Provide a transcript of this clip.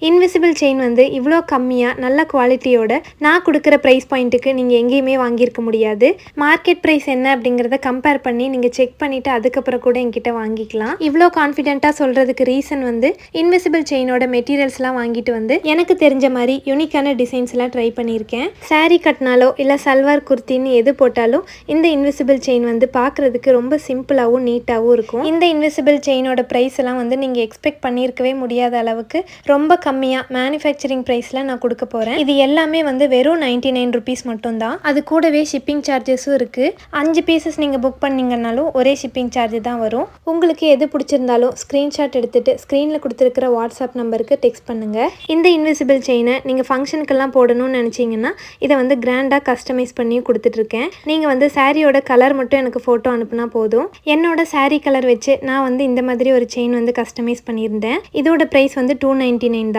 Invisible chain வந்து இவ்வளோ கம்மியாக நல்ல குவாலிட்டியோட நான் கொடுக்குற ப்ரைஸ் பாயிண்ட்டுக்கு நீங்கள் எங்கேயுமே வாங்கியிருக்க முடியாது. மார்க்கெட் ப்ரைஸ் என்ன அப்படிங்கிறத கம்பேர் பண்ணி நீங்கள் செக் பண்ணிவிட்டு அதுக்கப்புறம் கூட என்கிட்ட வாங்கிக்கலாம். இவ்வளோ கான்ஃபிடென்ட்டாக சொல்கிறதுக்கு ரீசன் வந்து இன்விசிபிள் செயினோட மெட்டீரியல்ஸ்லாம் வாங்கிட்டு வந்து எனக்கு தெரிஞ்ச மாதிரி யூனிக்கான டிசைன்ஸ்லாம் ட்ரை பண்ணியிருக்கேன். சாரீ கட்டினாலோ இல்லை சல்வார் குர்த்தின்னு எது போட்டாலும் இந்த இன்விசிபிள் செயின் வந்து பார்க்குறதுக்கு ரொம்ப சிம்பிளாகவும் நீட்டாகவும் இருக்கும். இந்த இன்விசிபிள் செயினோட ப்ரைஸ் எல்லாம் வந்து நீங்கள் எக்ஸ்பெக்ட் பண்ணியிருக்கவே முடியாத அளவுக்கு ரொம்ப கம்மியாக மேனுஃபேக்சரிங் ப்ரைஸில் நான் கொடுக்க போகிறேன். இது எல்லாமே வந்து வெறும் 99 rupees மட்டும்தான். அது கூடவே ஷிப்பிங் சார்ஜஸும் இருக்குது. 5 பீசஸ் நீங்கள் புக் பண்ணிங்கன்னாலும் ஒரே ஷிப்பிங் சார்ஜ் தான் வரும். உங்களுக்கு எது பிடிச்சிருந்தாலும் ஸ்க்ரீன்ஷாட் எடுத்துகிட்டு ஸ்க்ரீனில் கொடுத்துருக்கிற வாட்ஸ்அப் நம்பருக்கு டெக்ஸ்ட் பண்ணுங்கள். இந்த இன்விசிபிள் செயினை நீங்கள் ஃபங்க்ஷனுக்கெல்லாம் போடணும்னு நினச்சிங்கன்னா இதை வந்து கிராண்டாக கஸ்டமைஸ் பண்ணி கொடுத்துட்ருக்கேன். நீங்கள் வந்து சாரியோட கலர் மட்டும் எனக்கு ஃபோட்டோ அனுப்புனா போதும். என்னோட சாரீ கலர் வச்சு நான் வந்து இந்த மாதிரி ஒரு செயின் வந்து கஸ்டமைஸ் பண்ணியிருந்தேன். இதோட ப்ரைஸ் வந்து 299